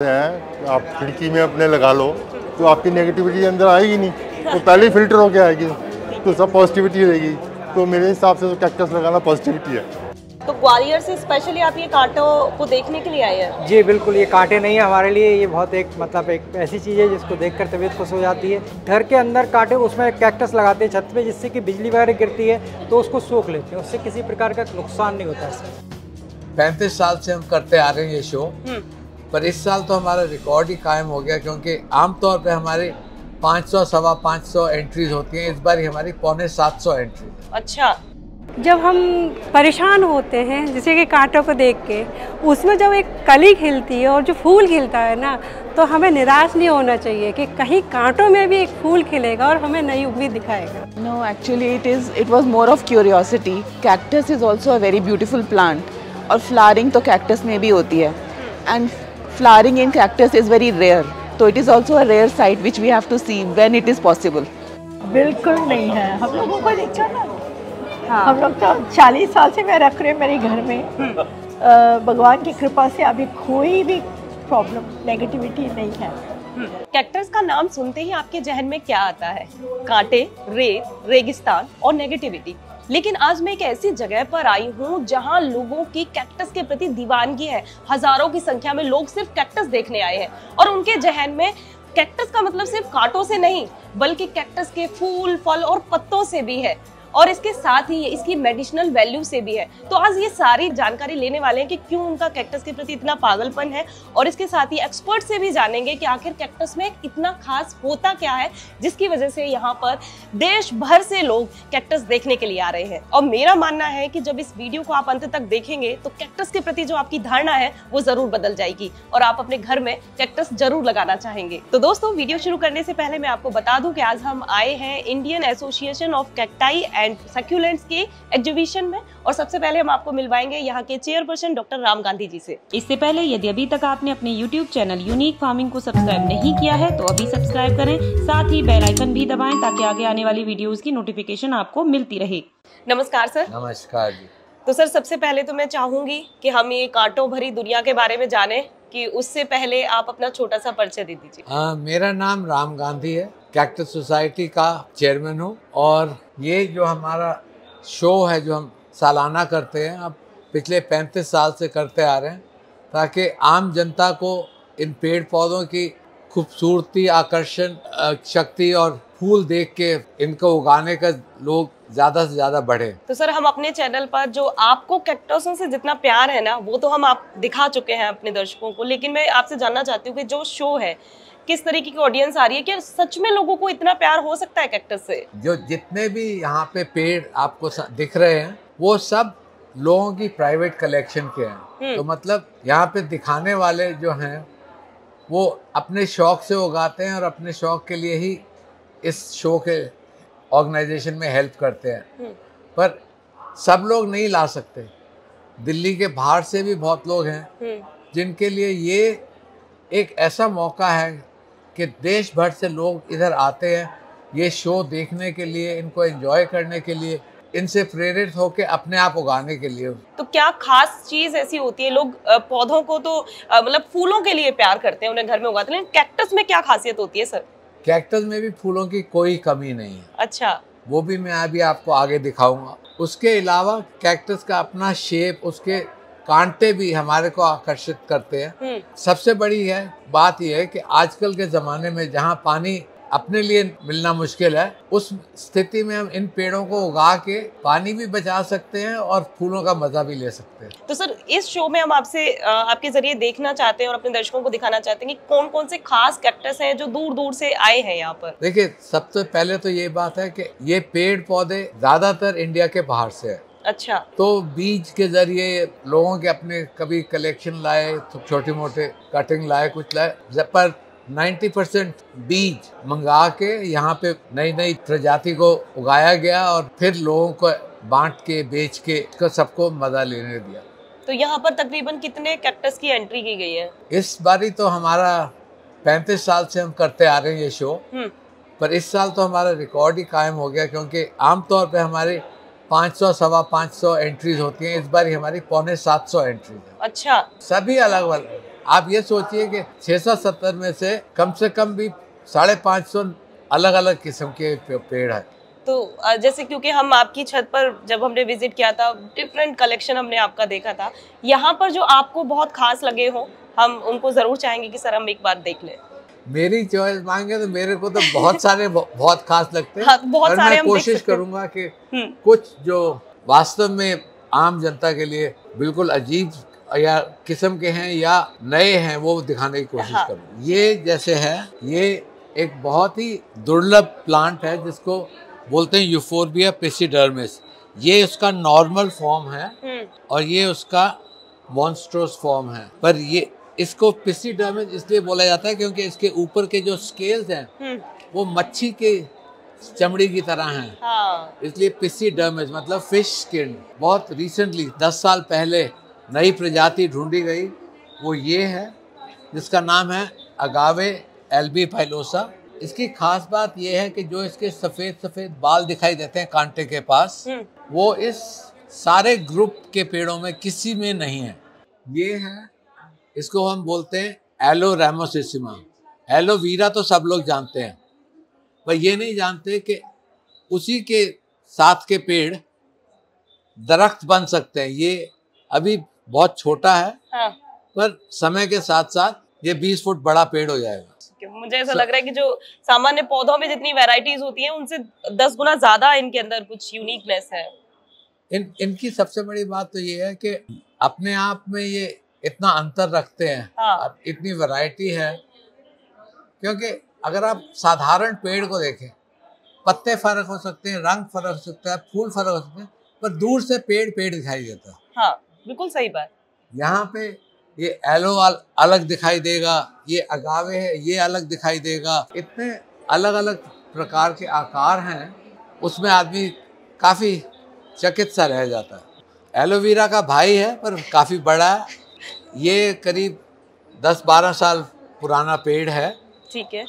है आप खिड़की में अपने लगा लो तो आपकी नेगेटिविटी अंदर आएगी नहीं, तो पहले ही फिल्टर होके आएगी, तो सब पॉजिटिविटी रहेगी। तो मेरे हिसाब से तो कैक्टस लगाना पॉजिटिविटी है। तो ग्वालियर से स्पेशली आप ये कांटों को देखने के लिए आए हैं? जी बिल्कुल, ये कांटे नहीं है हमारे लिए, ये बहुत एक ऐसी चीज़ है जिसको देखकर तबीयत खुश हो जाती है। घर के अंदर कांटे, उसमें कैक्टस लगाते हैं छत पे, जिससे कि बिजली वगैरह गिरती है तो उसको सोख लेते हैं, उससे किसी प्रकार का नुकसान नहीं होता इससे। 35 साल से हम करते आ रहे हैं ये शो, पर इस साल तो हमारा रिकॉर्ड ही कायम हो गया, क्योंकि आमतौर पे हमारी 500 सवा 500 एंट्रीज होती हैं। इस बार हमारी 650 एंट्री। अच्छा, जब हम परेशान होते हैं जैसे कि कांटों को देख के, उसमें जब एक कली खिलती है और जो फूल खिलता है ना, तो हमें निराश नहीं होना चाहिए कि कहीं कांटों में भी एक फूल खिलेगा और हमें नई उम्मीद दिखाएगा। No, actually it was more of curiosity. Cactus is also a very beautiful plant और flowering तो cactus में भी होती है, and flowering in cactus is very rare. So it is also a rare sight which we have to see when it is possible. बिल्कुल नहीं है, हम लोगों को देखा ना। हाँ। हम लोग तो 40 साल से मैं रख रही हूँ मेरे घर में। भगवान की कृपा से अभी कोई भी प्रॉब्लम नेगेटिविटी नहीं है। कैक्टस का नाम सुनते ही आपके जहन में क्या आता है? कांटे, रेगिस्तान और नेगेटिविटी। लेकिन आज मैं एक ऐसी जगह पर आई हूँ जहाँ लोगों की कैक्टस के प्रति दीवानगी है। हजारों की संख्या में लोग सिर्फ कैक्टस देखने आए हैं और उनके जहन में कैक्टस का मतलब सिर्फ कांटों से नहीं, बल्कि कैक्टस के फूल, फल और पत्तों से भी है, और इसके साथ ही इसकी मेडिसिनल वैल्यू से भी है। तो आज ये सारी जानकारी लेने वाले हैं कि क्यों उनका कैक्टस के प्रति इतना पागलपन है, और इसके साथ ही एक्सपर्ट से भी जानेंगे कि आखिर कैक्टस में इतना खास होता क्या है जिसकी वजह से यहाँ पर देश भर से लोग कैक्टस देखने के लिए आ रहे हैं। और मेरा मानना है कि जब इस वीडियो को आप अंत तक देखेंगे तो कैक्टस के प्रति जो आपकी धारणा है वो जरूर बदल जाएगी और आप अपने घर में कैक्टस जरूर लगाना चाहेंगे। तो दोस्तों, वीडियो शुरू करने से पहले मैं आपको बता दूं कि आज हम आए हैं Indian association of cacti and succulents के एग्जीबिशन में, और सबसे पहले हम आपको मिलवाएंगे यहाँ के चेयरपर्सन डॉक्टर राम गांधी जी से। इससे पहले यदि अभी तक आपने अपने YouTube चैनल यूनिक फार्मिंग को सब्सक्राइब नहीं किया है तो अभी सब्सक्राइब करें, साथ ही बेल आइकन भी दबाएं ताकि आगे आने वाली वीडियोस की नोटिफिकेशन आपको मिलती रहे। नमस्कार सर। नमस्कार जी। तो सर, सबसे पहले तो मैं चाहूंगी कि हम ये कांटों भरी दुनिया के बारे में जाने, कि उससे पहले आप अपना छोटा सा परिचय दे दीजिए। मेरा नाम राम गांधी है, कैक्टस सोसाइटी का चेयरमैन हूँ, और ये जो हमारा शो है जो हम सालाना करते हैं, अब पिछले 35 साल से करते आ रहे हैं, ताकि आम जनता को इन पेड़ पौधों की खूबसूरती, आकर्षण शक्ति और फूल देख के इनको उगाने का लोग ज़्यादा से ज़्यादा बढ़े। तो सर, हम अपने चैनल पर जो आपको कैक्टसों से जितना प्यार है ना, वो तो हम आप दिखा चुके हैं अपने दर्शकों को, लेकिन मैं आपसे जानना चाहती हूँ कि जो शो है किस तरीके की ऑडियंस आ रही है, कि सच में लोगों को इतना प्यार हो सकता है कैक्टस से? जो जितने भी यहाँ पे पेड़ आपको दिख रहे हैं वो सब लोगों की प्राइवेट कलेक्शन के हैं। तो मतलब यहाँ पे दिखाने वाले जो हैं वो अपने शौक से उगाते हैं और अपने शौक के लिए ही इस शो के ऑर्गेनाइजेशन में हेल्प करते हैं। पर सब लोग नहीं ला सकते, दिल्ली के बाहर से भी बहुत लोग हैं जिनके लिए ये एक ऐसा मौका है कि देश भर से लोग इधर आते हैं ये शो देखने के लिए, इनको एंजॉय करने के लिए, इनसे प्रेरित होकर अपने आप उगाने के लिए। तो क्या खास चीज ऐसी होती है? लोग पौधों को तो मतलब फूलों के लिए प्यार करते हैं, उन्हें घर में उगाते हैं, लेकिन कैक्टस में क्या खासियत होती है सर? कैक्टस में भी फूलों की कोई कमी नहीं है। अच्छा, वो भी मैं अभी आपको आगे दिखाऊंगा। उसके अलावा कैक्टस का अपना शेप, उसके कांटे भी हमारे को आकर्षित करते हैं। सबसे बड़ी है बात यह है कि आजकल के ज़माने में जहाँ पानी अपने लिए मिलना मुश्किल है, उस स्थिति में हम इन पेड़ों को उगा के पानी भी बचा सकते हैं और फूलों का मजा भी ले सकते हैं। तो सर, इस शो में हम आपसे आपके जरिए देखना चाहते हैं और अपने दर्शकों को दिखाना चाहते हैं कि कौन कौन से खास कैक्टस हैं जो दूर दूर से आए हैं यहाँ पर। देखिए, सबसे पहले तो ये बात है कि ये पेड़ पौधे ज्यादातर इंडिया के बाहर से है। अच्छा, तो बीज के जरिए लोगों के अपने कभी कलेक्शन लाए, तो छोटे मोटे कटिंग लाए, कुछ लाए, पर 90% बीज मंगा के यहाँ पे नई नई प्रजाति को उगाया गया और फिर लोगों को बांट के, बेच के सबको मजा लेने दिया। तो यहाँ पर तकरीबन कितने कैक्टस की एंट्री की गई है? इस बारी तो हमारा 35 साल से हम करते आ रहे हैं ये शो, पर इस साल तो हमारा रिकॉर्ड ही कायम हो गया, क्योंकि आमतौर पे हमारी 500 सवा 500 एंट्रीज होती हैं। इस बार हमारी 650 एंट्रीज है। अच्छा, सभी अलग अलग आप ये सोचिए कि 670 में से कम भी 550 अलग अलग किस्म के पेड़ है। तो जैसे क्योंकि हम आपकी छत पर जब हमने विजिट किया था, डिफरेंट कलेक्शन हमने आपका देखा था, यहाँ पर जो आपको बहुत खास लगे हो, हम उनको जरूर चाहेंगे कि सर हम एक बार देख लें। मेरी चॉइस मांगे तो मेरे को तो बहुत सारे बहुत खास लगते हैं। हाँ, बहुत सारे मैं हम देख कोशिश सकते हैं। करूंगा कि कुछ जो वास्तव में आम जनता के लिए बिल्कुल अजीब या किस्म के हैं या नए हैं वो दिखाने की कोशिश करूँ। ये जैसे है, ये एक बहुत ही दुर्लभ प्लांट है जिसको बोलते हैं यूफोर्बिया पेसिडर्मिस। ये उसका नॉर्मल फॉर्म है और ये उसका मॉन्स्ट्रोस फॉर्म है। पर ये इसको पेसिडर्मिस इसलिए बोला जाता है क्योंकि इसके ऊपर के जो स्केल्स हैं वो मच्छी के चमड़ी की तरह हैं। हाँ। इसलिए पेसिडर्मिस मतलब फिश स्किन। बहुत रिसेंटली 10 साल पहले नई प्रजाति ढूंढी गई, वो ये है जिसका नाम है अगावे एल्बीफाइलोसा। इसकी खास बात यह है कि जो इसके सफ़ेद सफ़ेद बाल दिखाई देते हैं कांटे के पास, वो इस सारे ग्रुप के पेड़ों में किसी में नहीं है। ये है, इसको हम बोलते हैं एलो रामोसिसिमा। एलोवीरा तो सब लोग जानते हैं, पर ये नहीं जानते कि उसी के साथ के पेड़ दरख्त बन सकते हैं। ये अभी बहुत छोटा है, पर समय के साथ साथ ये 20 फुट बड़ा पेड़ हो जाएगा। मुझे ऐसा लग रहा है कि जो सामान्य पौधों में जितनी वैरायटीज होती हैं उनसे 10 गुना ज्यादा इनके अंदर कुछ यूनिकनेस है। इनकी सबसे बड़ी बात तो ये है कि अपने आप में ये इतना अंतर रखते हैं। हाँ। इतनी वैरायटी है, क्योंकि अगर आप साधारण पेड़ को देखें, पत्ते फर्क हो सकते हैं, रंग फर्क हो सकता है, फूल फर्क हो सकते हैं, पर दूर से पेड़ दिखाई देता है। हाँ, बिल्कुल सही बात। यहाँ पे ये एलो अलग दिखाई देगा, ये अगावे है ये अलग दिखाई देगा। इतने अलग अलग प्रकार के आकार हैं, उसमें आदमी काफ़ी चकित सा रह जाता है। एलोवेरा का भाई है पर काफ़ी बड़ा है। ये करीब 10-12 साल पुराना पेड़ है। ठीक है।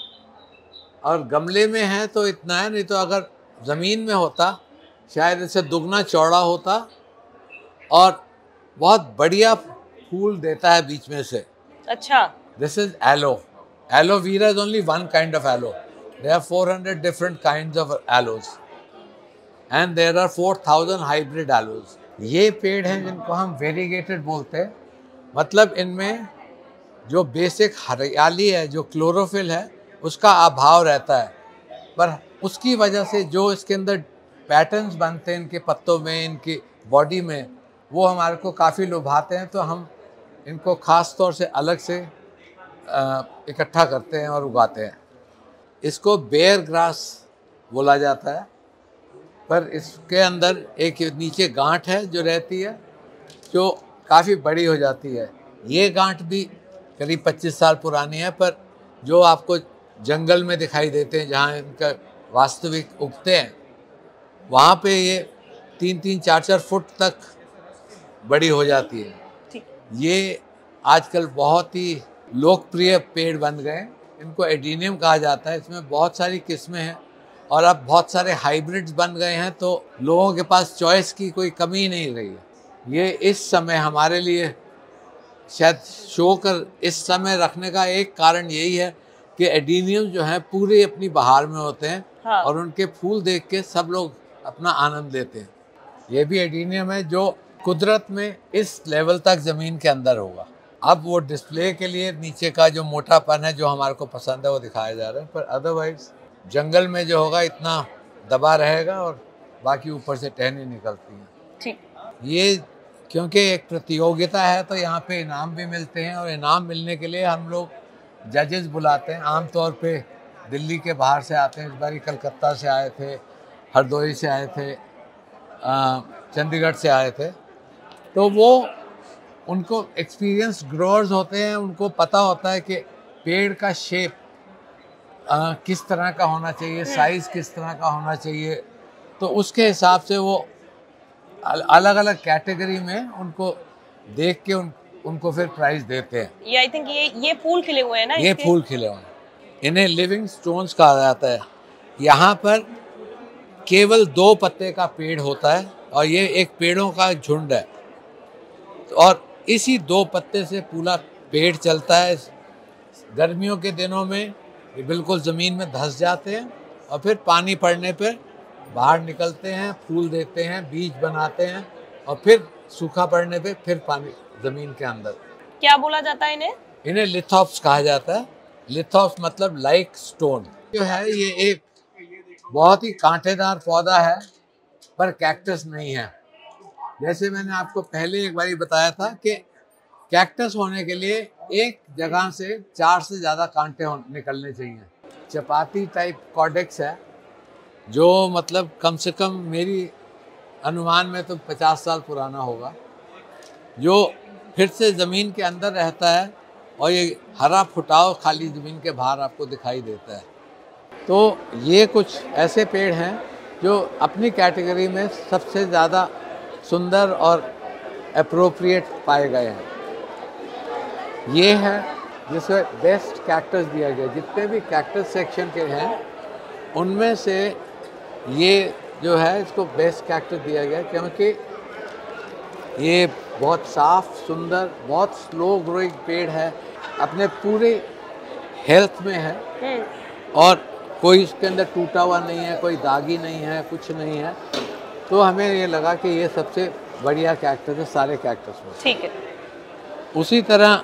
और गमले में है तो इतना है, नहीं तो अगर ज़मीन में होता शायद इससे दुगना चौड़ा होता और बहुत बढ़िया फूल देता है बीच में से। अच्छा। This is aloe. Aloe vera is only one kind of aloe. There are 400 different kinds of aloes. And there are 4000 hybrid aloes. ये पेड़ हैं जिनको हम वेरीगेटेड बोलते हैं। मतलब इनमें जो बेसिक हरियाली है, जो क्लोरोफिल है, उसका अभाव रहता है, पर उसकी वजह से जो इसके अंदर पैटर्न्स बनते हैं इनके पत्तों में, इनकी बॉडी में, वो हमारे को काफ़ी लुभाते हैं। तो हम इनको ख़ास तौर से अलग से इकट्ठा करते हैं और उगाते हैं। इसको बेयर ग्रास बोला जाता है, पर इसके अंदर एक नीचे गांठ है जो रहती है, जो काफ़ी बड़ी हो जाती है। ये गांठ भी करीब 25 साल पुरानी है, पर जो आपको जंगल में दिखाई देते हैं जहाँ इनका वास्तविक उगते हैं, वहाँ पे ये 3-3, 4-4 फुट तक बड़ी हो जाती है। ये आजकल बहुत ही लोकप्रिय पेड़ बन गए। इनको एडीनियम कहा जाता है। इसमें बहुत सारी किस्में हैं और अब बहुत सारे हाइब्रिड्स बन गए हैं, तो लोगों के पास चॉइस की कोई कमी नहीं रही है। ये इस समय हमारे लिए शायद शो कर इस समय रखने का एक कारण यही है कि एडीनियम जो है पूरे अपनी बहार में होते हैं। हाँ। और उनके फूल देख के सब लोग अपना आनंद लेते हैं। ये भी एडीनियम है जो कुदरत में इस लेवल तक ज़मीन के अंदर होगा। अब वो डिस्प्ले के लिए नीचे का जो मोटापन है जो हमारे को पसंद है वो दिखाया जा रहा है, पर अदरवाइज जंगल में जो होगा इतना दबा रहेगा और बाकी ऊपर से टहनी निकलती हैं। ठीक। ये क्योंकि एक प्रतियोगिता है तो यहाँ पे इनाम भी मिलते हैं, और इनाम मिलने के लिए हम लोग जजेस बुलाते हैं। आमतौर पे दिल्ली के बाहर से आते हैं। इस बार कलकत्ता से आए थे, हरदोई से आए थे, चंडीगढ़ से आए थे। तो वो उनको एक्सपीरियंस ग्रोअर्स होते हैं, उनको पता होता है कि पेड़ का शेप किस तरह का होना चाहिए, साइज़ किस तरह का होना चाहिए। तो उसके हिसाब से वो अलग अलग कैटेगरी में उनको देख के उनको फिर प्राइज देते हैं। ये आई थिंक ये फूल खिले हुए हैं ना, ये फूल खिले हुए हैं। इन्हें लिविंग स्टोन्स कहा जाता है। यहाँ पर केवल 2 पत्ते का पेड़ होता है और ये एक पेड़ों का झुंड है, और इसी 2 पत्ते से पूरा पेड़ चलता है। गर्मियों के दिनों में ये बिल्कुल ज़मीन में धंस जाते हैं और फिर पानी पड़ने पर बाहर निकलते हैं, फूल देते हैं, बीज बनाते हैं और फिर सूखा पड़ने पे फिर पानी ज़मीन के अंदर। क्या बोला जाता है इन्हें? इन्हें लिथोप्स कहा जाता है। लिथोप्स मतलब लाइक स्टोन। जो है ये एक बहुत ही कांटेदार पौधा है पर कैक्टस नहीं है। जैसे मैंने आपको पहले एक बार बताया था कि कैक्टस होने के लिए एक जगह से 4 से ज़्यादा कांटे निकलने चाहिए। चपाती टाइप कॉर्डेक्स है जो मतलब कम से कम मेरी अनुमान में तो 50 साल पुराना होगा, जो फिर से ज़मीन के अंदर रहता है और ये हरा फुटाव खाली ज़मीन के बाहर आपको दिखाई देता है। तो ये कुछ ऐसे पेड़ हैं जो अपनी कैटेगरी में सबसे ज़्यादा सुंदर और एप्रोप्रिएट पाए गए हैं। ये है जिसे बेस्ट कैक्टस दिया गया। जितने भी कैक्टस सेक्शन के हैं उनमें से ये जो है इसको बेस्ट कैक्टस दिया गया क्योंकि ये बहुत साफ सुंदर, बहुत स्लो ग्रोइंग पेड़ है, अपने पूरे हेल्थ में है और कोई इसके अंदर टूटा हुआ नहीं है, कोई दागी नहीं है, कुछ नहीं है। तो हमें ये लगा कि ये सबसे बढ़िया कैक्टस है सारे कैक्टस में। ठीक है। उसी तरह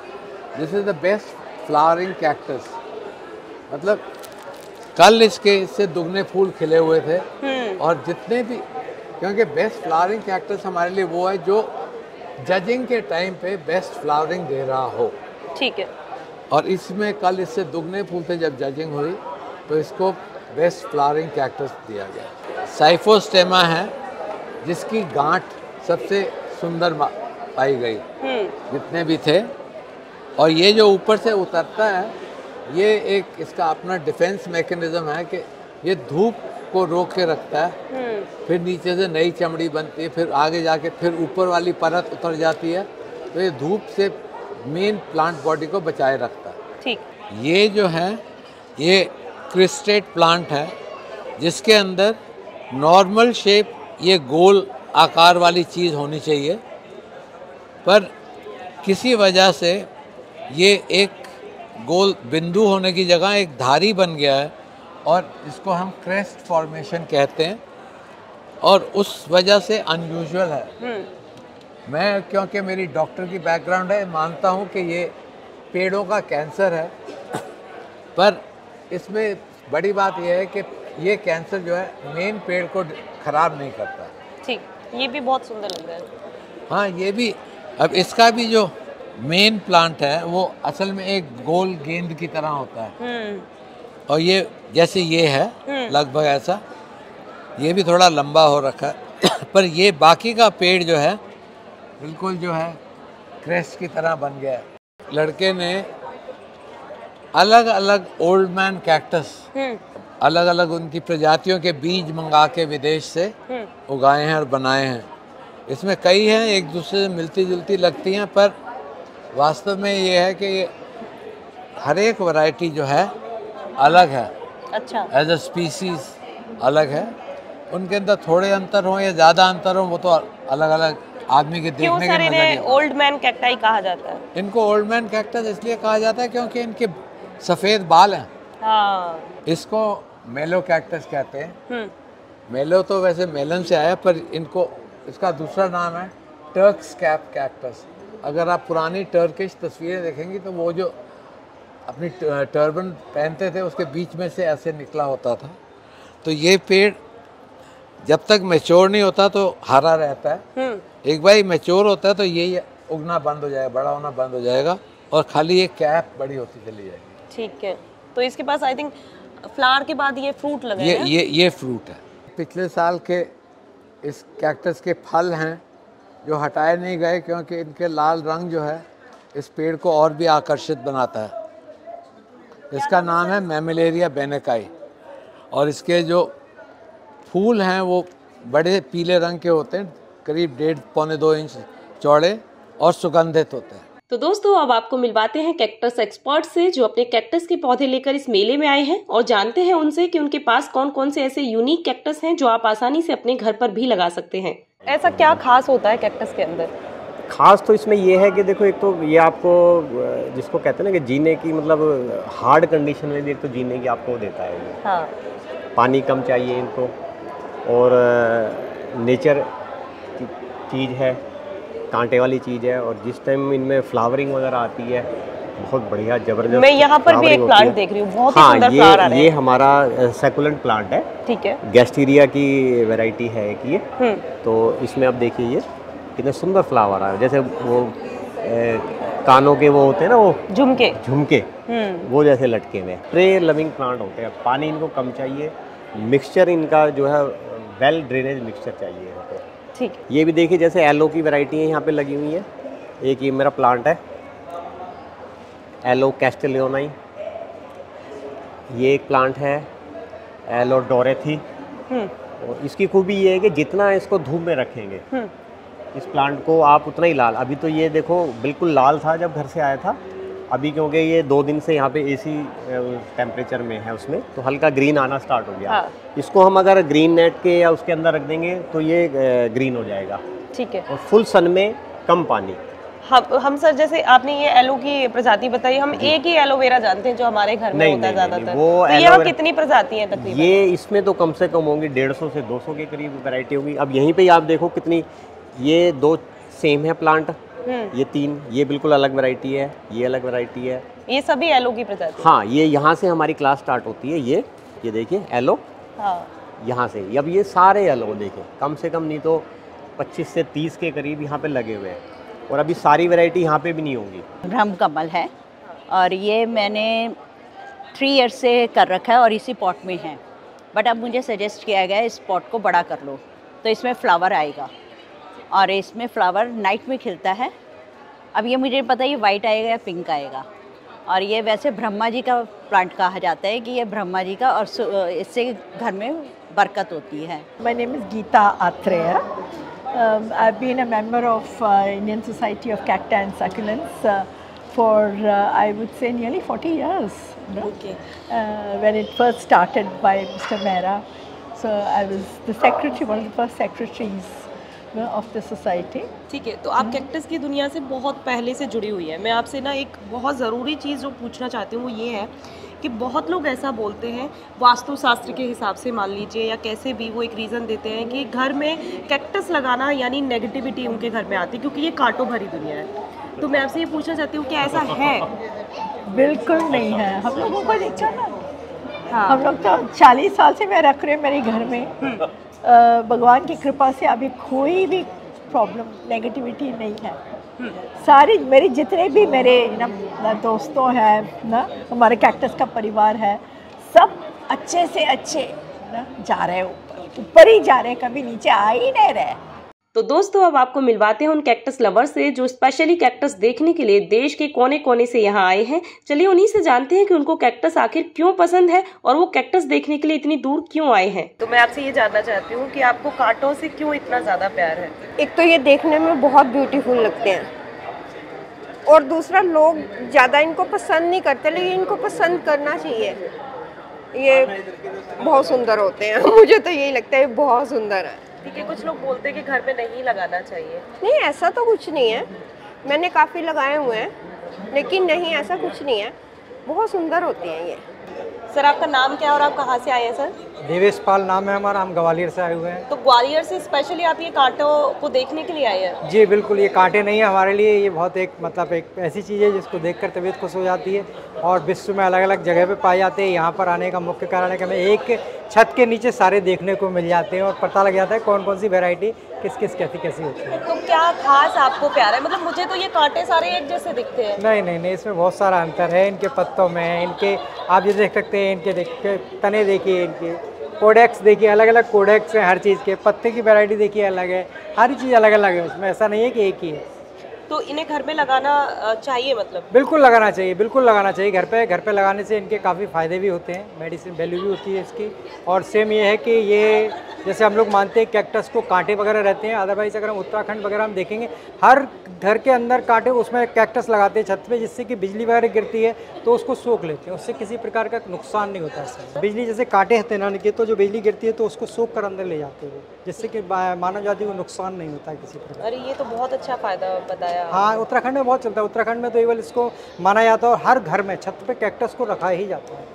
this is the best flowering cactus. मतलब कल इससे दुगने फूल खिले हुए थे और जितने भी, क्योंकि बेस्ट फ्लावरिंग कैक्टस हमारे लिए वो है जो जजिंग के टाइम पे बेस्ट फ्लावरिंग दे रहा हो। ठीक है। और इसमें कल इससे दुगने फूल थे जब जजिंग हुई तो इसको बेस्ट फ्लावरिंग कैक्टस दिया गया। साइफोस्टेमा है जिसकी गांठ सबसे सुंदर पाई गई जितने भी थे। और ये जो ऊपर से उतरता है ये एक इसका अपना डिफेंस मैकेनिज्म है कि ये धूप को रोक के रखता है, फिर नीचे से नई चमड़ी बनती है, फिर आगे जाके फिर ऊपर वाली परत उतर जाती है, तो ये धूप से मेन प्लांट बॉडी को बचाए रखता है। ठीक। ये जो है ये क्रिस्टेड प्लांट है जिसके अंदर नॉर्मल शेप ये गोल आकार वाली चीज़ होनी चाहिए, पर किसी वजह से ये एक गोल बिंदु होने की जगह एक धारी बन गया है और इसको हम क्रेस्ट फॉर्मेशन कहते हैं और उस वजह से अनयूजुअल है। मैं क्योंकि मेरी डॉक्टर की बैकग्राउंड है मानता हूँ कि ये पेड़ों का कैंसर है, पर इसमें बड़ी बात यह है कि ये कैंसर जो है मेन पेड़ को ख़राब नहीं करता। ठीक, ये भी बहुत सुंदर लग रहा है। हाँ, ये भी। अब इसका भी जो मेन प्लांट है वो असल में एक गोल गेंद की तरह होता है और ये जैसे ये है लगभग ऐसा, ये भी थोड़ा लंबा हो रखा है पर ये बाकी का पेड़ जो है बिल्कुल जो है क्रेस्ट की तरह बन गया है। लड़के ने अलग अलग ओल्ड मैन कैक्टस अलग अलग उनकी प्रजातियों के बीज मंगा के विदेश से उगाए हैं और बनाए हैं। इसमें कई हैं एक दूसरे से मिलती जुलती लगती हैं, पर वास्तव में ये है कि ये हर एक वैरायटी जो है अलग है। अच्छा। एज अ स्पीसीज अलग है। उनके अंदर थोड़े अंतर हो या ज़्यादा अंतर हो वो तो अलग अलग आदमी के देखने के नजरिए। ओल्ड मैन कैक्टाई कहा जाता है इनको। ओल्ड मैन कैक्टस इसलिए कहा जाता है क्योंकि इनके सफ़ेद बाल हैं। हाँ। इसको मेलो कैक्टस कहते हैं। मेलो तो वैसे मेलन से आया, पर इनको इसका दूसरा नाम है टर्क्स कैप कैक्टस। अगर आप पुरानी टर्किश तस्वीरें देखेंगी तो वो जो अपनी टर्बन पहनते थे उसके बीच में से ऐसे निकला होता था। तो ये पेड़ जब तक मैच्योर नहीं होता तो हरा रहता है। एक बार मैच्योर होता है तो ये उगना बंद हो जाएगा, बड़ा होना बंद हो जाएगा और खाली ये कैप बड़ी होती चली जाएगी। ठीक है। तो इसके पास आई थिंक फ्लावर के बाद ये फ्रूट लगे हैं। ये फ्रूट है। पिछले साल के इस कैक्टस के फल हैं जो हटाए नहीं गए क्योंकि इनके लाल रंग जो है इस पेड़ को और भी आकर्षित बनाता है। इसका नाम है मैमिलेरिया बेनेकाई और इसके जो फूल हैं वो बड़े पीले रंग के होते हैं, करीब 1.5-2 इंच चौड़े और सुगंधित होते हैं। तो दोस्तों अब आपको मिलवाते हैं कैक्टस एक्सपर्ट से जो अपने कैक्टस के पौधे लेकर इस मेले में आए हैं और जानते हैं उनसे कि उनके पास कौन कौन से ऐसे यूनिक कैक्टस हैं जो आप आसानी से अपने घर पर भी लगा सकते हैं। ऐसा क्या खास होता है कैक्टस के अंदर? ख़ास तो इसमें ये है कि देखो, एक तो ये आपको जिसको कहते हैं ना कि जीने की मतलब हार्ड कंडीशन में भी एक तो जीने की आपको देता है ये। हाँ। पानी कम चाहिए इनको, और नेचर की चीज़ है, कांटे वाली चीज़ है, और जिस टाइम इनमें फ्लावरिंग वगैरह आती है बहुत बढ़िया ज़बरदस्त। मैं यहाँ पर भी एक प्लांट देख रही हूँ, बहुत ही सुंदर फ्लावर आ रहे हैं। ये हमारा सैकुलेंट प्लांट है, ठीक है, गैस्टीरिया की वैरायटी है एक ये। तो इसमें आप देखिए ये कितने सुंदर फ्लावर आ रहे हैं, जैसे वो कानों के वो होते हैं ना, वो झुमके वो जैसे लटके हुए। स्प्रे लविंग प्लांट होते हैं, पानी इनको कम चाहिए, मिक्सचर इनका जो है वेल ड्रेनेज मिक्सचर चाहिए इनको। ठीक। ये भी देखिए जैसे एलो की वैरायटी है यहाँ पे लगी हुई है। एक ये मेरा प्लांट है एलो कैस्टेलियोनाई, ये एक प्लांट है एलो डोरेथी। और इसकी खूबी ये है कि जितना इसको धूप में रखेंगे इस प्लांट को आप उतना ही लाल, अभी तो ये देखो बिल्कुल लाल था जब घर से आया था, अभी क्योंकि ये 2 दिन से यहाँ पे एसी टेम्परेचर में है उसमें, तो हल्का ग्रीन आना स्टार्ट हो गया। हाँ। इसको हम अगर ग्रीन नेट के या उसके अंदर रख देंगे तो ये ग्रीन हो जाएगा। ठीक है। और फुल सन में कम पानी। हम सर जैसे आपने ये एलो की प्रजाति बताई, हम एक ही एलोवेरा जानते हैं जो हमारे घर में होता है ज्यादातर। तो ये यहाँ कितनी प्रजाति है तकरीबन? ये इसमें तो कम से कम होंगी 150 से 200 के करीब वैरायटी होगी। अब यहीं पे आप देखो कितनी, ये 2 सेम है प्लांट, ये 3, ये बिल्कुल अलग वैरायटी है, ये अलग वैरायटी है। ये सभी एलो की प्रजाति? हाँ, ये यहाँ से हमारी क्लास स्टार्ट होती है। ये देखिए एलो, हाँ। यहाँ से अब ये सारे एलो देखिए कम से कम नहीं तो 25 से 30 के करीब यहाँ पे लगे हुए हैं, और अभी सारी वैरायटी यहाँ पे भी नहीं होंगी। ब्रह्म कमल है और ये मैंने 3 ईयर्स से कर रखा है और इसी पॉट में है, बट अब मुझे सजेस्ट किया गया है इस पॉट को बड़ा कर लो तो इसमें फ्लावर आएगा, और इसमें फ्लावर नाइट में खिलता है। अब ये मुझे पता है ये वाइट आएगा या पिंक आएगा, और ये वैसे ब्रह्मा जी का प्लांट कहा जाता है कि ये ब्रह्मा जी का, और इससे घर में बरकत होती है। My name is Geeta Atreya. I've been a member of Indian Society of Cacti and Succulents for I would say nearly 40 years. Okay. When it first started by Mr. Mehra, so I was the secretary, one of the first secretaries of the society. ठीक है, तो आप cactus की दुनिया से बहुत पहले से जुड़ी हुई है। मैं आपसे ना एक बहुत ज़रूरी चीज़ जो पूछना चाहती हूँ वो ये है कि बहुत लोग ऐसा बोलते हैं, वास्तुशास्त्र के हिसाब से मान लीजिए या कैसे भी, वो एक रीज़न देते हैं कि घर में कैक्टस लगाना यानी नेगेटिविटी उनके घर में आती है क्योंकि ये कांटों भरी दुनिया है। तो मैं आपसे ये पूछना चाहती हूँ कि ऐसा है? बिल्कुल नहीं है। हम लोगों को देखा ना, हाँ। हम लोग तो 40 साल से मैं रख रही हूँ मेरे घर में, भगवान की कृपा से अभी कोई भी प्रॉब्लम नेगेटिविटी नहीं है। सारी मेरी जितने भी मेरे ना दोस्तों हैं ना, हमारे कैक्टस का परिवार है, सब अच्छे से अच्छे ना जा रहे हैं, ऊपर ही जा रहे हैं, कभी नीचे आ ही नहीं रहे। तो दोस्तों अब आपको मिलवाते हैं उन कैक्टस लवर से जो स्पेशली कैक्टस देखने के लिए देश के कोने कोने से यहाँ आए हैं। चलिए उन्हीं से जानते हैं कि उनको कैक्टस आखिर क्यों पसंद है और वो कैक्टस देखने के लिए इतनी दूर क्यों आए हैं। तो मैं आपसे ये जानना चाहती हूँ कि आपको कांटों से क्यों इतना ज्यादा प्यार है? एक तो ये देखने में बहुत ब्यूटीफुल लगते हैं, और दूसरा लोग ज़्यादा इनको पसंद नहीं करते, लेकिन इनको पसंद करना चाहिए। ये बहुत सुंदर होते हैं, मुझे तो यही लगता है बहुत सुंदर है। ठीक है, कुछ लोग बोलते हैं कि घर में नहीं लगाना चाहिए। नहीं, ऐसा तो कुछ नहीं है, मैंने काफ़ी लगाए हुए हैं, लेकिन नहीं ऐसा कुछ नहीं है, बहुत सुंदर होते हैं ये। सर आपका नाम क्या है और आप कहाँ से आए हैं सर? देवेश पाल नाम है हमारा, हम ग्वालियर से आए हुए हैं। तो ग्वालियर से स्पेशली आप ये कांटों को देखने के लिए आए हैं? जी बिल्कुल, ये कांटे नहीं है हमारे लिए, ये बहुत एक मतलब एक ऐसी चीज़ है जिसको देखकर तबीयत खुश हो जाती है, और विश्व में अलग अलग जगह पे पाए जाते हैं। यहाँ पर आने का मुख्य कारण है कि हमें एक छत के नीचे सारे देखने को मिल जाते हैं और पता लग जाता है कौन कौन सी वैरायटी किस किस कैसी होती है। तो क्या खास आपको प्यार है? मतलब मुझे तो ये कांटे सारे एक जैसे दिखते हैं। नहीं, इसमें बहुत सारा अंतर है, इनके पत्तों में, इनके आप ये देख सकते हैं, इनके तने देखिए, इनके कोडेक्स देखिए, अलग अलग कोडेक्स हैं हर चीज़ के, पत्ते की वैरायटी देखिए अलग है, हर चीज़ अलग अलग है, उसमें ऐसा नहीं है कि एक ही है। तो इन्हें घर में लगाना चाहिए, मतलब बिल्कुल लगाना चाहिए, बिल्कुल लगाना चाहिए घर पे लगाने से इनके काफ़ी फ़ायदे भी होते हैं, मेडिसिन वैल्यू भी होती है इसकी। और सेम ये है कि ये जैसे हम लोग मानते हैं कैक्टस को कांटे वगैरह रहते हैं, अदरवाइज़ अगर हम उत्तराखंड वगैरह हम देखेंगे हर घर के अंदर कांटे, उसमें कैक्टस लगाते हैं छत पे, जिससे कि बिजली वगैरह गिरती है तो उसको सोख लेते हैं, उससे किसी प्रकार का नुकसान नहीं होता है। बिजली जैसे कांटे होते हैं ना इनके, तो जो बिजली गिरती है तो उसको सोख कर अंदर ले जाते हैं, जिससे कि मानव जाति को नुकसान नहीं होता है किसी प्रकार। अरे ये तो बहुत अच्छा फ़ायदा बताया। हाँ, उत्तराखंड में बहुत चलता है, उत्तराखंड में तो केवल इसको माना जाता है और हर घर में छत पे कैक्टस को रखा ही जाता है।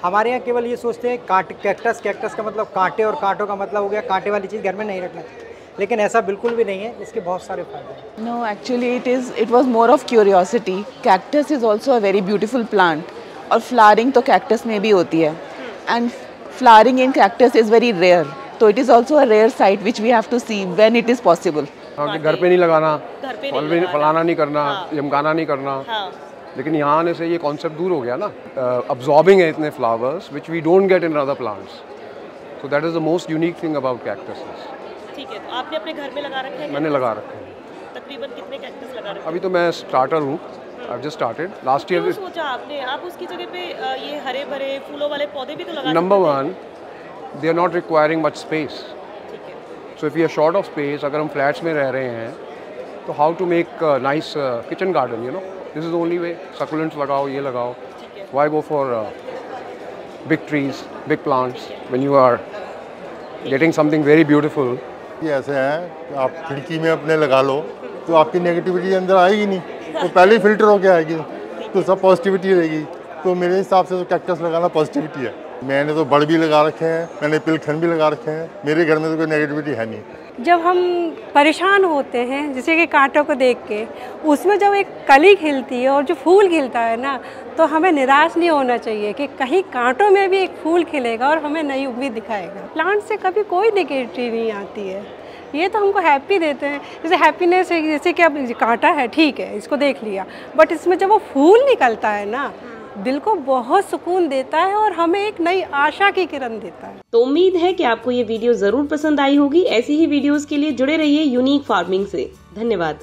हमारे यहाँ केवल ये सोचते हैं कैक्टस का मतलब कांटे, और कांटों का मतलब हो गया कांटे वाली चीज़ घर में नहीं रखना चाहिए, लेकिन ऐसा बिल्कुल भी नहीं है, इसके बहुत सारे फायदे हैं। No, actually it was more of curiosity. Cactus is also a very beautiful plant. और flowering तो cactus में भी होती है, and flowering in cactus is very rare. तो it is also a rare sight which we have to see when it is possible. घर पे नहीं लगाना, फलाना नहीं करना, यमकाना नहीं करना, लेकिन यहाँ आने से ये कॉन्सेप्ट दूर हो गया ना। अब्जॉर्बिंग है इतने flowers which we don't get in other plants, so that is the most unique thing about cactus. ठीक है, तो आपने अपने घर में लगा रखे हैं? मैंने लगा रखे हैं। तकरीबन कितने कैक्टस लगा रखे हैं? अभी तो मैं स्टार्टर हूँ, I have just started last year. सोचा आपने, आप उसकी जगह पे ये हरे भरे फूलों वाले पौधे भी तो लगा? Number one, they are not requiring much space, so if you are short of space, अगर हम फ्लैट्स में रह रहे हैं तो how to make nice kitchen garden, you know, this is the only way. Succulents लगाओ, ये लगाओ, why go for big trees, big plants when you are getting something very beautiful. ये ऐसे हैं कि आप खिड़की में अपने लगा लो तो आपकी नेगेटिविटी अंदर आएगी नहीं, तो पहले ही फिल्टर होके आएगी, तो सब पॉजिटिविटी रहेगी। तो मेरे हिसाब से तो कैक्टस लगाना पॉजिटिविटी है। मैंने तो बड़ भी लगा रखे हैं, मैंने पिलखन भी लगा रखे हैं, मेरे घर में तो कोई नेगेटिविटी है नहीं। जब हम परेशान होते हैं जैसे कि कांटों को देख के, उसमें जब एक कली खिलती है और जो फूल खिलता है ना, तो हमें निराश नहीं होना चाहिए कि कहीं कांटों में भी एक फूल खिलेगा और हमें नई उम्मीद दिखाएगा। प्लांट से कभी कोई नेगेटिविटी नहीं आती है, ये तो हमको हैप्पी देते हैं। जैसे हैप्पीनेस है, जैसे कि अब कांटा है, ठीक है, इसको देख लिया, बट इसमें जब वो फूल निकलता है ना, दिल को बहुत सुकून देता है और हमें एक नई आशा की किरण देता है। तो उम्मीद है कि आपको ये वीडियो जरूर पसंद आई होगी। ऐसी ही वीडियोस के लिए जुड़े रहिए यूनिक फार्मिंग से। धन्यवाद।